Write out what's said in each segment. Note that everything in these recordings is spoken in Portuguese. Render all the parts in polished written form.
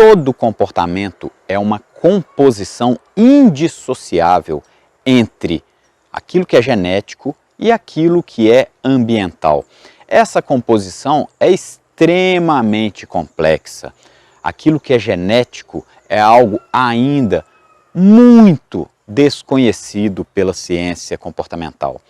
Todo comportamento é uma composição indissociável entre aquilo que é genético e aquilo que é ambiental. Essa composição é extremamente complexa. Aquilo que é genético é algo ainda muito desconhecido pela ciência comportamental.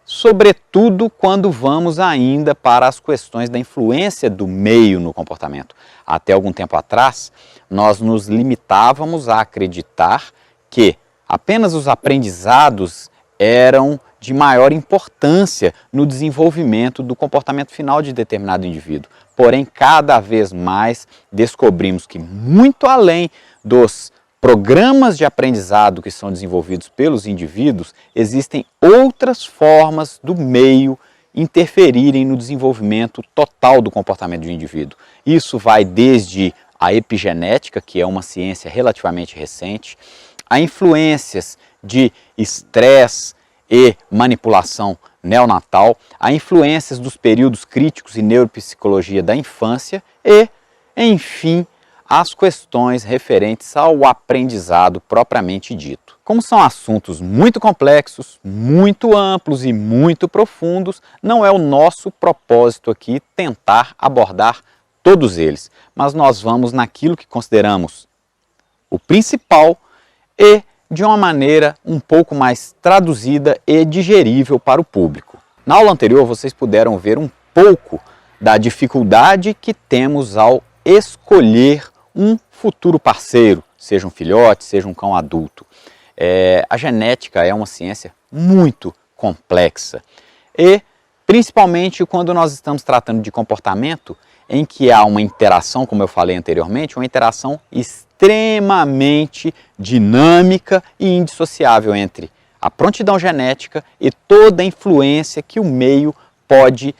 Sobretudo quando vamos ainda para as questões da influência do meio no comportamento. Até algum tempo atrás, nós nos limitávamos a acreditar que apenas os aprendizados eram de maior importância no desenvolvimento do comportamento final de determinado indivíduo. Porém, cada vez mais descobrimos que, muito além dos programas de aprendizado que são desenvolvidos pelos indivíduos, existem outras formas do meio interferirem no desenvolvimento total do comportamento do indivíduo. Isso vai desde a epigenética, que é uma ciência relativamente recente, a influências de estresse e manipulação neonatal, a influências dos períodos críticos e neuropsicologia da infância e, enfim, as questões referentes ao aprendizado propriamente dito. Como são assuntos muito complexos, muito amplos e muito profundos, não é o nosso propósito aqui tentar abordar todos eles, mas nós vamos naquilo que consideramos o principal e de uma maneira um pouco mais traduzida e digerível para o público. Na aula anterior vocês puderam ver um pouco da dificuldade que temos ao escolher um futuro parceiro, seja um filhote, seja um cão adulto. A genética é uma ciência muito complexa e, principalmente quando nós estamos tratando de comportamento em que há uma interação, como eu falei anteriormente, uma interação extremamente dinâmica e indissociável entre a prontidão genética e toda a influência que o meio pode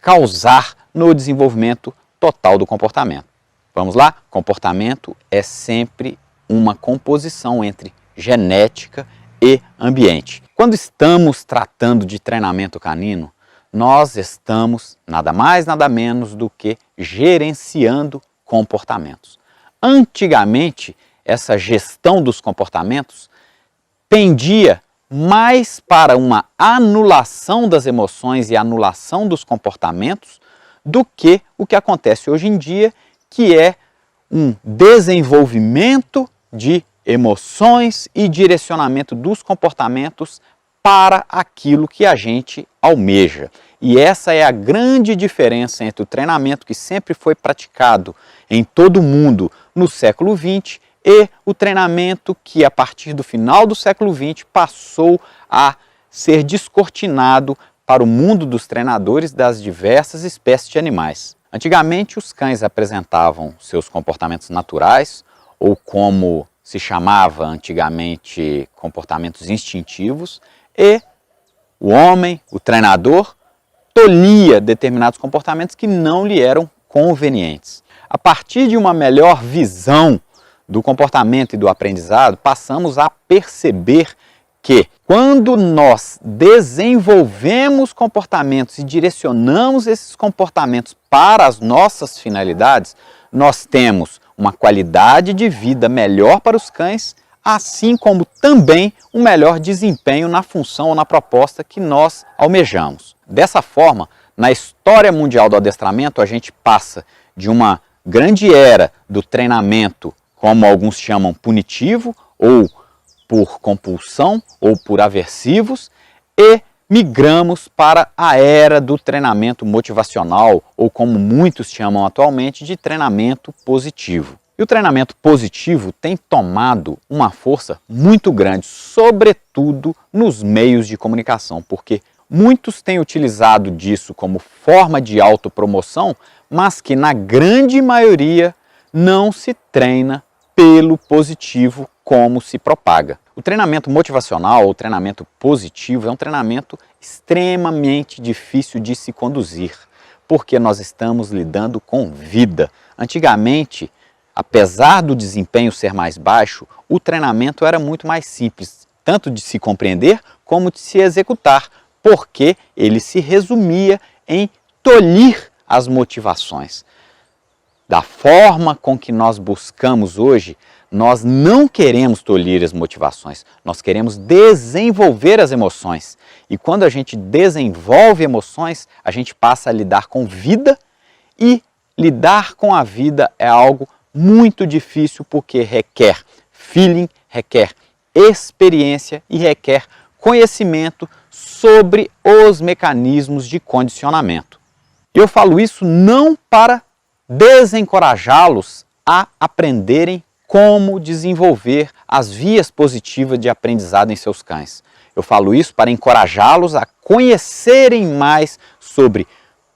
causar no desenvolvimento total do comportamento. Vamos lá? Comportamento é sempre uma composição entre genética e ambiente. Quando estamos tratando de treinamento canino, nós estamos nada mais, nada menos do que gerenciando comportamentos. Antigamente, essa gestão dos comportamentos pendia mais para uma anulação das emoções e anulação dos comportamentos do que o que acontece hoje em dia, que é um desenvolvimento de emoções e direcionamento dos comportamentos para aquilo que a gente almeja. E essa é a grande diferença entre o treinamento que sempre foi praticado em todo o mundo no século XX e o treinamento que a partir do final do século XX passou a ser descortinado para o mundo dos treinadores das diversas espécies de animais. Antigamente os cães apresentavam seus comportamentos naturais, ou como se chamava antigamente, comportamentos instintivos, e o homem, o treinador, tolhia determinados comportamentos que não lhe eram convenientes. A partir de uma melhor visão do comportamento e do aprendizado, passamos a perceber que quando nós desenvolvemos comportamentos e direcionamos esses comportamentos para as nossas finalidades, nós temos uma qualidade de vida melhor para os cães, assim como também um melhor desempenho na função ou na proposta que nós almejamos. Dessa forma, na história mundial do adestramento, a gente passa de uma grande era do treinamento, como alguns chamam punitivo, ou por compulsão, ou por aversivos, e migramos para a era do treinamento motivacional, ou como muitos chamam atualmente, de treinamento positivo. E o treinamento positivo tem tomado uma força muito grande, sobretudo nos meios de comunicação, porque muitos têm utilizado disso como forma de autopromoção, mas que na grande maioria não se treina pelo positivo como se propaga. O treinamento motivacional ou treinamento positivo é um treinamento extremamente difícil de se conduzir, porque nós estamos lidando com vida. Antigamente, apesar do desempenho ser mais baixo, o treinamento era muito mais simples, tanto de se compreender como de se executar, porque ele se resumia em tolir as motivações. Da forma com que nós buscamos hoje, nós não queremos tolir as motivações, nós queremos desenvolver as emoções. E quando a gente desenvolve emoções, a gente passa a lidar com vida, e lidar com a vida é algo muito difícil porque requer feeling, requer experiência e requer conhecimento sobre os mecanismos de condicionamento. Eu falo isso não para desencorajá-los a aprenderem como desenvolver as vias positivas de aprendizado em seus cães. Eu falo isso para encorajá-los a conhecerem mais sobre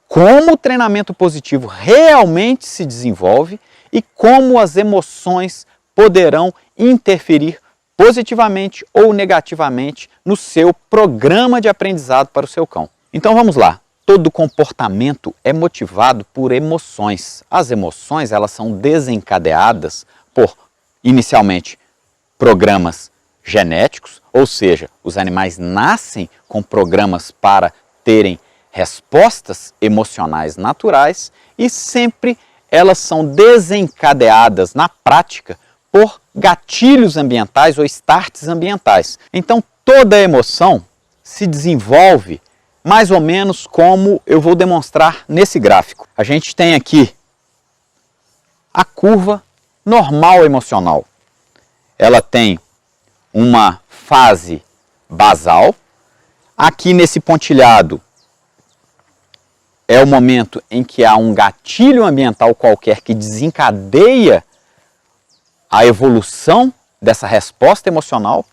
como o treinamento positivo realmente se desenvolve e como as emoções poderão interferir positivamente ou negativamente no seu programa de aprendizado para o seu cão. Então vamos lá. Todo comportamento é motivado por emoções. As emoções, elas são desencadeadas por, inicialmente, programas genéticos, ou seja, os animais nascem com programas para terem respostas emocionais naturais, e sempre elas são desencadeadas na prática por gatilhos ambientais ou starts ambientais. Então toda emoção se desenvolve mais ou menos como eu vou demonstrar nesse gráfico. A gente tem aqui a curva normal emocional. Ela tem uma fase basal. Aqui nesse pontilhado é o momento em que há um gatilho ambiental qualquer que desencadeia a evolução dessa resposta emocional.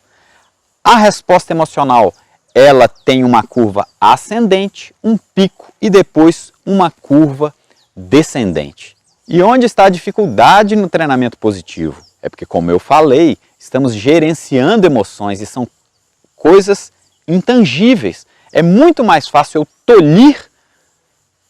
A resposta emocional, ela tem uma curva ascendente, um pico e depois uma curva descendente. E onde está a dificuldade no treinamento positivo? É porque, como eu falei, estamos gerenciando emoções e são coisas intangíveis. É muito mais fácil eu tolir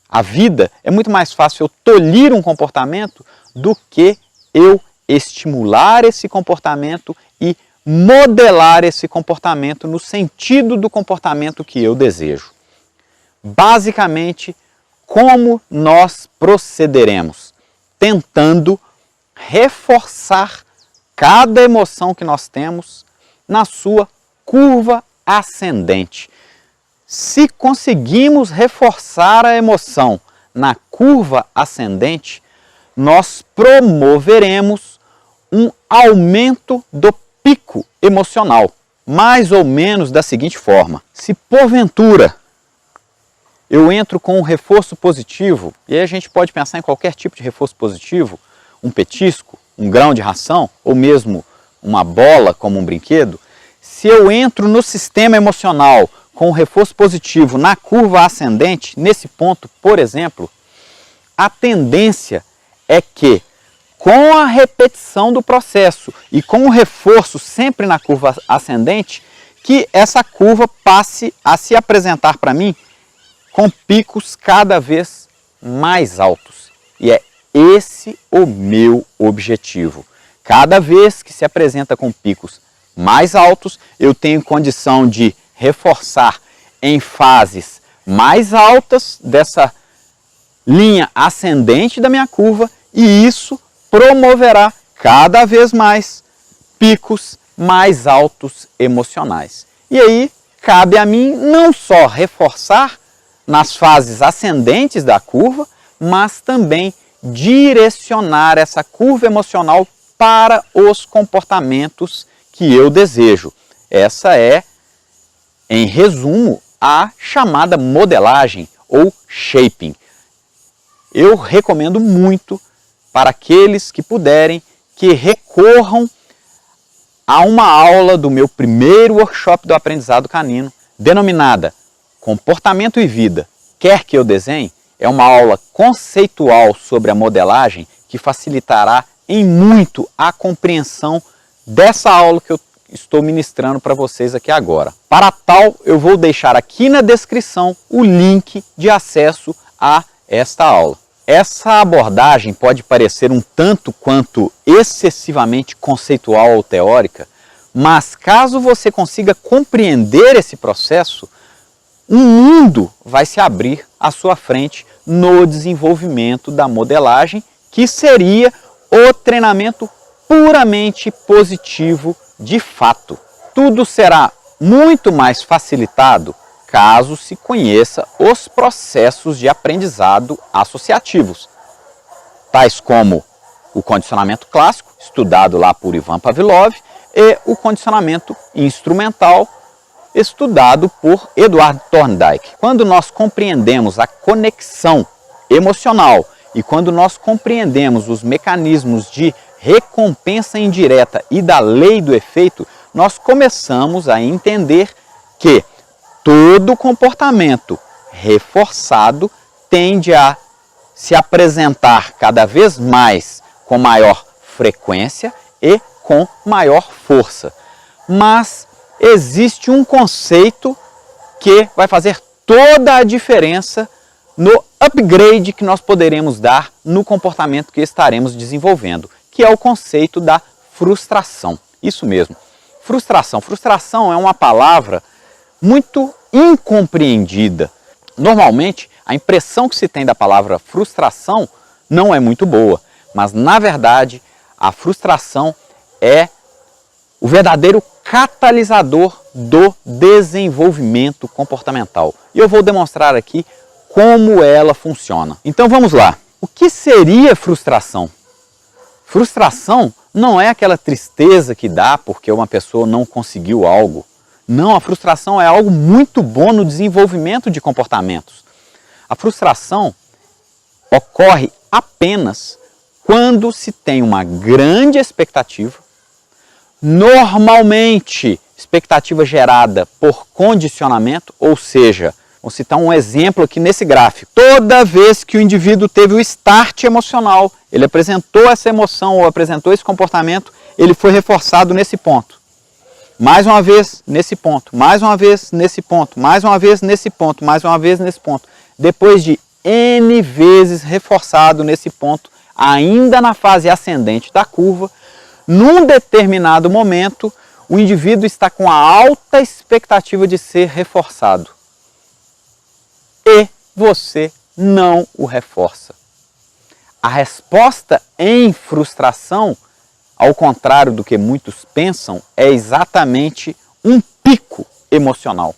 a vida, é muito mais fácil eu tolir um comportamento do que eu estimular esse comportamento e modelar esse comportamento no sentido do comportamento que eu desejo. Basicamente, como nós procederemos? Tentando reforçar cada emoção que nós temos na sua curva ascendente. Se conseguimos reforçar a emoção na curva ascendente, nós promoveremos um aumento do pico emocional, mais ou menos da seguinte forma. Se porventura eu entro com um reforço positivo, e aí a gente pode pensar em qualquer tipo de reforço positivo, um petisco, um grão de ração, ou mesmo uma bola como um brinquedo, se eu entro no sistema emocional com um reforço positivo na curva ascendente, nesse ponto, por exemplo, a tendência é que, com a repetição do processo e com o reforço sempre na curva ascendente, que essa curva passe a se apresentar para mim com picos cada vez mais altos. E é esse o meu objetivo. Cada vez que se apresenta com picos mais altos, eu tenho condição de reforçar em fases mais altas dessa linha ascendente da minha curva, e isso promoverá cada vez mais picos mais altos emocionais. E aí cabe a mim não só reforçar nas fases ascendentes da curva, mas também direcionar essa curva emocional para os comportamentos que eu desejo. Essa é, em resumo, a chamada modelagem ou shaping. Eu recomendo muito para aqueles que puderem que recorram a uma aula do meu primeiro workshop do aprendizado canino, denominada Comportamento e Vida, Quer que eu desenhe? É uma aula conceitual sobre a modelagem que facilitará em muito a compreensão dessa aula que eu estou ministrando para vocês aqui agora. Para tal, eu vou deixar aqui na descrição o link de acesso a esta aula. Essa abordagem pode parecer um tanto quanto excessivamente conceitual ou teórica, mas caso você consiga compreender esse processo, um mundo vai se abrir à sua frente no desenvolvimento da modelagem, que seria o treinamento puramente positivo de fato. Tudo será muito mais facilitado caso se conheça os processos de aprendizado associativos, tais como o condicionamento clássico, estudado lá por Ivan Pavlov, e o condicionamento instrumental, estudado por Eduardo Thorndike. Quando nós compreendemos a conexão emocional e quando nós compreendemos os mecanismos de recompensa indireta e da lei do efeito, nós começamos a entender que todo comportamento reforçado tende a se apresentar cada vez mais com maior frequência e com maior força. Mas existe um conceito que vai fazer toda a diferença no upgrade que nós poderemos dar no comportamento que estaremos desenvolvendo, que é o conceito da frustração. Isso mesmo, frustração. Frustração é uma palavra muito incompreendida. Normalmente, a impressão que se tem da palavra frustração não é muito boa, mas na verdade, a frustração é o verdadeiro catalisador do desenvolvimento comportamental. E eu vou demonstrar aqui como ela funciona. Então vamos lá. O que seria frustração? Frustração não é aquela tristeza que dá porque uma pessoa não conseguiu algo. Não, a frustração é algo muito bom no desenvolvimento de comportamentos. A frustração ocorre apenas quando se tem uma grande expectativa, normalmente expectativa gerada por condicionamento, ou seja, vou citar um exemplo aqui nesse gráfico. Toda vez que o indivíduo teve o start emocional, ele apresentou essa emoção ou apresentou esse comportamento, ele foi reforçado nesse ponto. Mais uma vez nesse ponto, mais uma vez nesse ponto, mais uma vez nesse ponto, mais uma vez nesse ponto. Depois de N vezes reforçado nesse ponto, ainda na fase ascendente da curva, num determinado momento, o indivíduo está com a alta expectativa de ser reforçado. E você não o reforça. A resposta em frustração, ao contrário do que muitos pensam, é exatamente um pico emocional.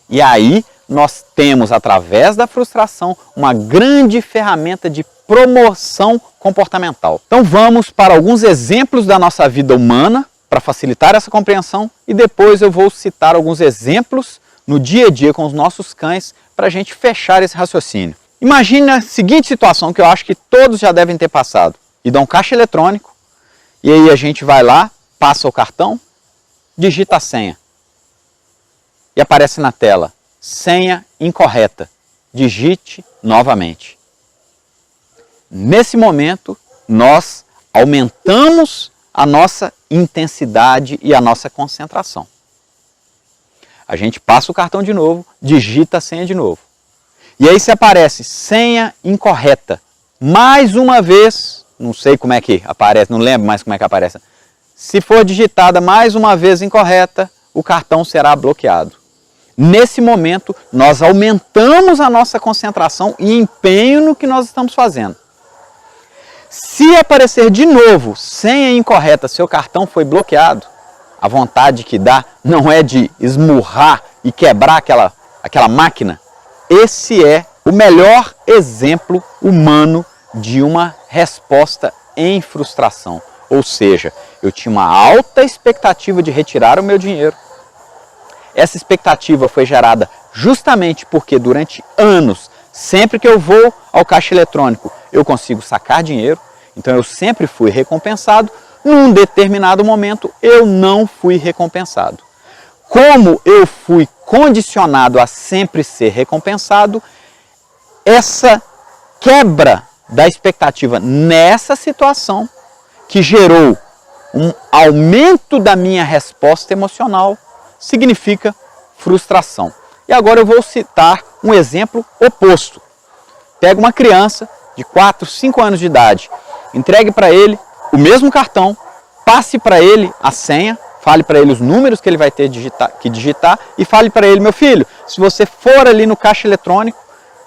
E aí nós temos, através da frustração, uma grande ferramenta de promoção comportamental. Então vamos para alguns exemplos da nossa vida humana para facilitar essa compreensão e depois eu vou citar alguns exemplos no dia a dia com os nossos cães para a gente fechar esse raciocínio. Imagine a seguinte situação que eu acho que todos já devem ter passado. E dá um caixa eletrônico e aí a gente vai lá, passa o cartão, digita a senha e aparece na tela: senha incorreta, digite novamente. Nesse momento, nós aumentamos a nossa intensidade e a nossa concentração. A gente passa o cartão de novo, digita a senha de novo. E aí se aparece senha incorreta. Mais uma vez, não sei como é que aparece, não lembro mais como é que aparece. Se for digitada mais uma vez incorreta, o cartão será bloqueado. Nesse momento, nós aumentamos a nossa concentração e empenho no que nós estamos fazendo. Se aparecer de novo senha incorreta, seu cartão foi bloqueado, a vontade que dá não é de esmurrar e quebrar aquela máquina. Esse é o melhor exemplo humano de uma resposta em frustração. Ou seja, eu tinha uma alta expectativa de retirar o meu dinheiro. Essa expectativa foi gerada justamente porque durante anos, sempre que eu vou ao caixa eletrônico, eu consigo sacar dinheiro. Então eu sempre fui recompensado. Num determinado momento, eu não fui recompensado. Como eu fui condicionado a sempre ser recompensado, essa quebra da expectativa nessa situação, que gerou um aumento da minha resposta emocional, significa frustração. E agora eu vou citar um exemplo oposto. Pega uma criança de 4, 5 anos de idade, entregue para ele o mesmo cartão, passe para ele a senha, fale para ele os números que ele vai ter que digitar e fale para ele: meu filho, se você for ali no caixa eletrônico,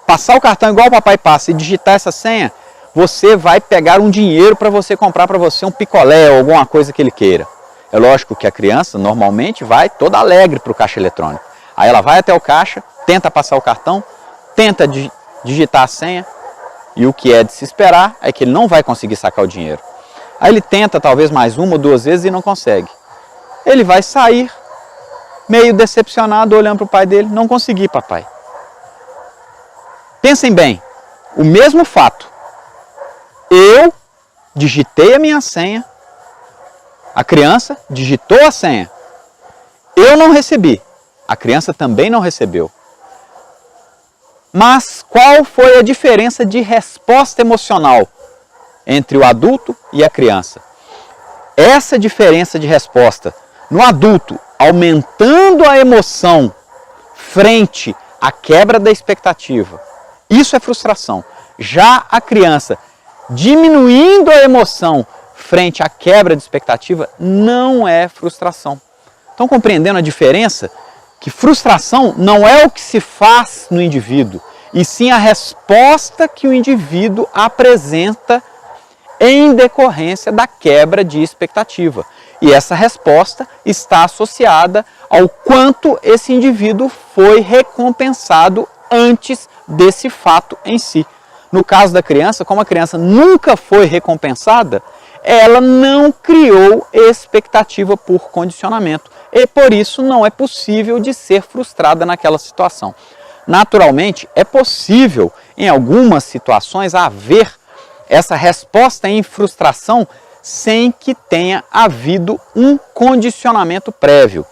passar o cartão igual o papai passa e digitar essa senha, você vai pegar um dinheiro para você comprar para você um picolé ou alguma coisa que ele queira. É lógico que a criança normalmente vai toda alegre para o caixa eletrônico. Aí ela vai até o caixa, tenta passar o cartão, tenta digitar a senha e o que é de se esperar é que ele não vai conseguir sacar o dinheiro. Aí ele tenta talvez mais uma ou duas vezes e não consegue. Ele vai sair meio decepcionado olhando para o pai dele, não consegui, papai. Pensem bem, o mesmo fato. Eu digitei a minha senha, a criança digitou a senha. Eu não recebi, a criança também não recebeu. Mas qual foi a diferença de resposta emocional entre o adulto e a criança? Essa diferença de resposta no adulto, aumentando a emoção frente à quebra da expectativa, isso é frustração. Já a criança diminuindo a emoção frente à quebra de expectativa não é frustração. Estão compreendendo a diferença? Que frustração não é o que se faz no indivíduo, e sim a resposta que o indivíduo apresenta em decorrência da quebra de expectativa. E essa resposta está associada ao quanto esse indivíduo foi recompensado antes desse fato em si. No caso da criança, como a criança nunca foi recompensada, ela não criou expectativa por condicionamento. E por isso não é possível de ser frustrada naquela situação. Naturalmente, é possível, em algumas situações, haver essa resposta em frustração sem que tenha havido um condicionamento prévio.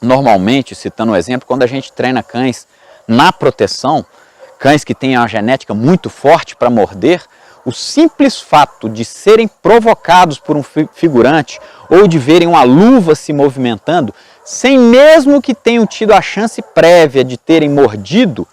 Normalmente, citando um exemplo, quando a gente treina cães na proteção, cães que têm uma genética muito forte para morder, o simples fato de serem provocados por um figurante ou de verem uma luva se movimentando, sem mesmo que tenham tido a chance prévia de terem mordido,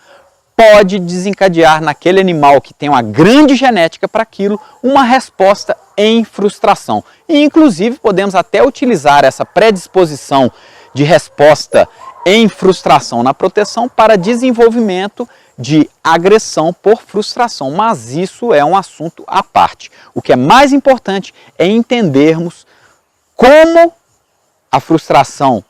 pode desencadear naquele animal que tem uma grande genética para aquilo, uma resposta em frustração. E inclusive podemos até utilizar essa predisposição de resposta em frustração na proteção para desenvolvimento de agressão por frustração, mas isso é um assunto à parte. O que é mais importante é entendermos como a frustração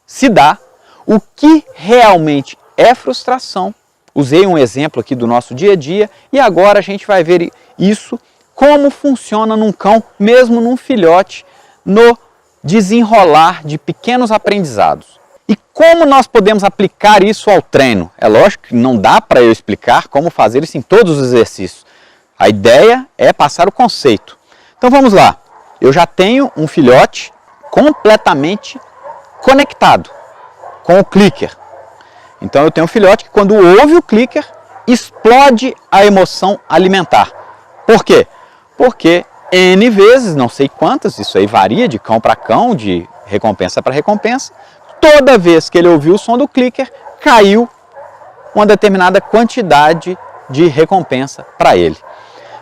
se dá, o que realmente é frustração. Usei um exemplo aqui do nosso dia a dia e agora a gente vai ver isso, como funciona num cão, mesmo num filhote, no desenrolar de pequenos aprendizados. E como nós podemos aplicar isso ao treino? É lógico que não dá para eu explicar como fazer isso em todos os exercícios. A ideia é passar o conceito. Então vamos lá. Eu já tenho um filhote completamente conectado com o clicker. Então eu tenho um filhote que quando ouve o clicker, explode a emoção alimentar. Por quê? Porque N vezes, não sei quantas, isso aí varia de cão para cão, de recompensa para recompensa, toda vez que ele ouviu o som do clicker, caiu uma determinada quantidade de recompensa para ele.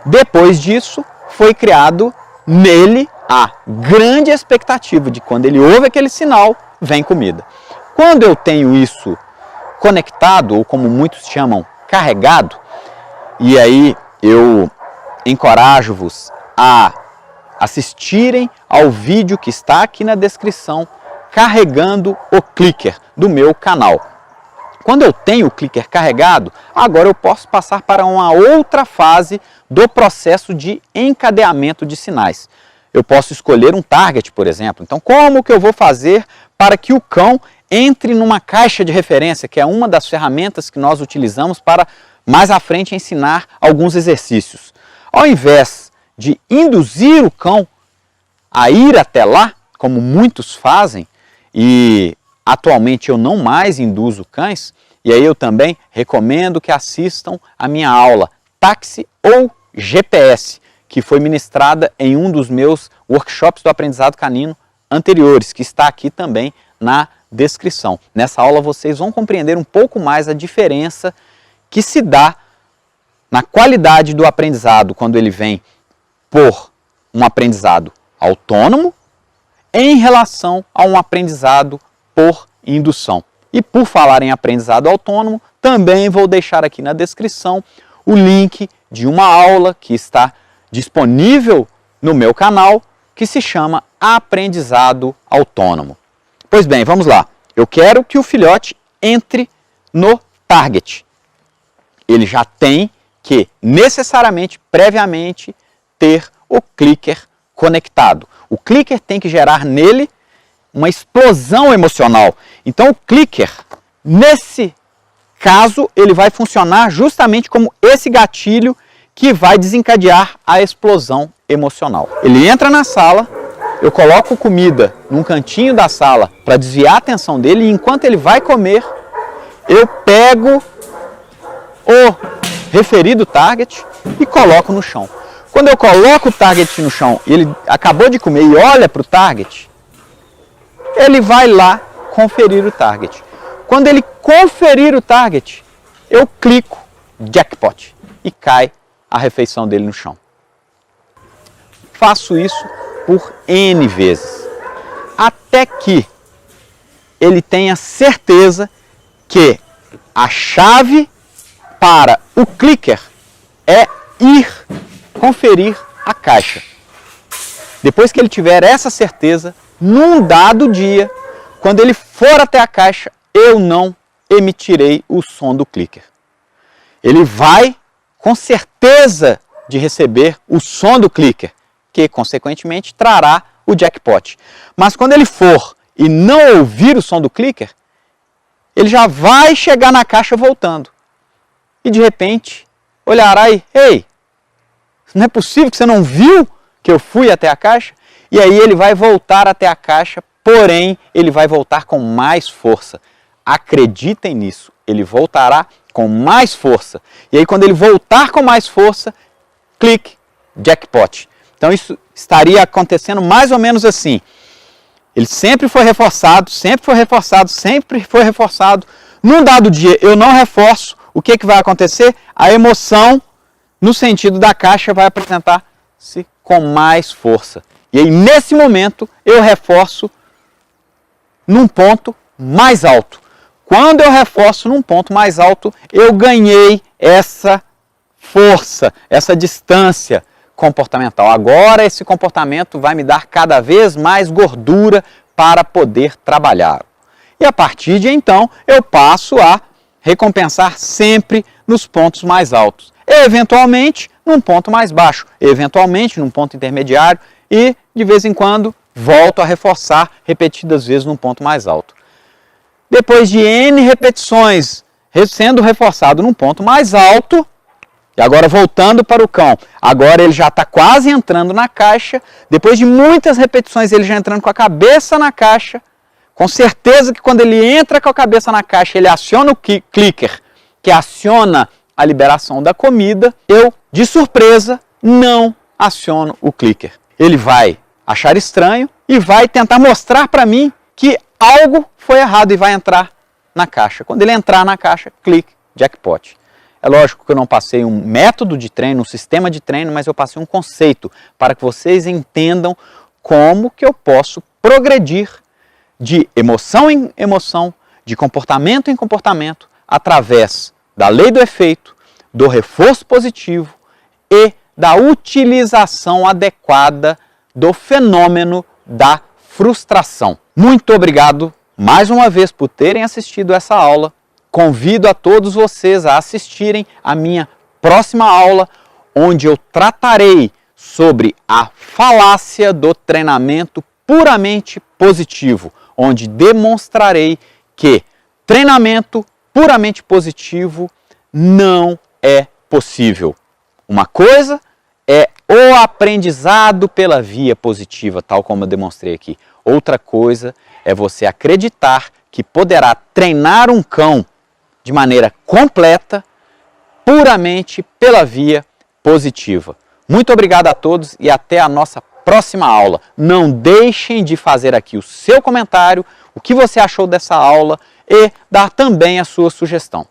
Depois disso, foi criado nele a grande expectativa de quando ele ouve aquele sinal, vem comida. Quando eu tenho isso conectado, ou como muitos chamam, carregado, e aí eu encorajo-vos a assistirem ao vídeo que está aqui na descrição, carregando o clicker do meu canal. Quando eu tenho o clicker carregado, agora eu posso passar para uma outra fase do processo de encadeamento de sinais. Eu posso escolher um target, por exemplo. Então, como que eu vou fazer para que o cão entre numa caixa de referência, que é uma das ferramentas que nós utilizamos para mais à frente ensinar alguns exercícios. Ao invés de induzir o cão a ir até lá, como muitos fazem, e atualmente eu não mais induzo cães, e aí eu também recomendo que assistam a minha aula Táxi ou GPS, que foi ministrada em um dos meus workshops do aprendizado canino anteriores, que está aqui também na descrição. Nessa aula vocês vão compreender um pouco mais a diferença que se dá na qualidade do aprendizado quando ele vem por um aprendizado autônomo em relação a um aprendizado por indução. E por falar em aprendizado autônomo, também vou deixar aqui na descrição o link de uma aula que está disponível no meu canal, que se chama Aprendizado Autônomo. Pois bem, vamos lá. Eu quero que o filhote entre no target. Ele já tem que necessariamente, previamente, ter o clicker conectado. O clicker tem que gerar nele uma explosão emocional. Então o clicker, nesse caso, ele vai funcionar justamente como esse gatilho que vai desencadear a explosão emocional. Ele entra na sala, eu coloco comida num cantinho da sala para desviar a atenção dele e enquanto ele vai comer, eu pego o referido target e coloco no chão. Quando eu coloco o target no chão e ele acabou de comer e olha para o target, ele vai lá conferir o target. Quando ele conferir o target, eu clico jackpot e cai a refeição dele no chão. Faço isso por N vezes, até que ele tenha certeza que a chave para o clicker é ir conferir a caixa. Depois que ele tiver essa certeza, num dado dia, quando ele for até a caixa, eu não emitirei o som do clicker. Ele vai com certeza de receber o som do clicker, que consequentemente trará o jackpot. Mas quando ele for e não ouvir o som do clicker, ele já vai chegar na caixa voltando. E de repente olhará e, ei, não é possível que você não viu que eu fui até a caixa? E aí ele vai voltar até a caixa, porém ele vai voltar com mais força. Acreditem nisso, ele voltará com mais força. E aí quando ele voltar com mais força, clique jackpot. Então isso estaria acontecendo mais ou menos assim. Ele sempre foi reforçado, sempre foi reforçado, sempre foi reforçado. Num dado dia eu não reforço, o que vai acontecer? A emoção no sentido da caixa vai apresentar-se com mais força. E aí nesse momento eu reforço num ponto mais alto. Quando eu reforço num ponto mais alto, eu ganhei essa força, essa distância comportamental. Agora esse comportamento vai me dar cada vez mais gordura para poder trabalhar. E a partir de então, eu passo a recompensar sempre nos pontos mais altos. Eventualmente, num ponto mais baixo. Eventualmente, num ponto intermediário. E, de vez em quando, volto a reforçar repetidas vezes num ponto mais alto. Depois de N repetições sendo reforçado num ponto mais alto, e agora voltando para o cão, agora ele já está quase entrando na caixa, depois de muitas repetições ele já entrando com a cabeça na caixa, com certeza que quando ele entra com a cabeça na caixa, ele aciona o clicker, que aciona a liberação da comida, eu, de surpresa, não aciono o clicker. Ele vai achar estranho e vai tentar mostrar para mim que algo foi errado e vai entrar na caixa. Quando ele entrar na caixa, clique jackpot. É lógico que eu não passei um método de treino, um sistema de treino, mas eu passei um conceito para que vocês entendam como que eu posso progredir de emoção em emoção, de comportamento em comportamento, através da lei do efeito, do reforço positivo e da utilização adequada do fenômeno da frustração. Muito obrigado mais uma vez por terem assistido essa aula. Convido a todos vocês a assistirem a minha próxima aula, onde eu tratarei sobre a falácia do treinamento puramente positivo, onde demonstrarei que treinamento puramente positivo não é possível. Uma coisa é o aprendizado pela via positiva, tal como eu demonstrei aqui. Outra coisa é você acreditar que poderá treinar um cão de maneira completa, puramente pela via positiva. Muito obrigado a todos e até a nossa próxima aula. Não deixem de fazer aqui o seu comentário, o que você achou dessa aula e dar também a sua sugestão.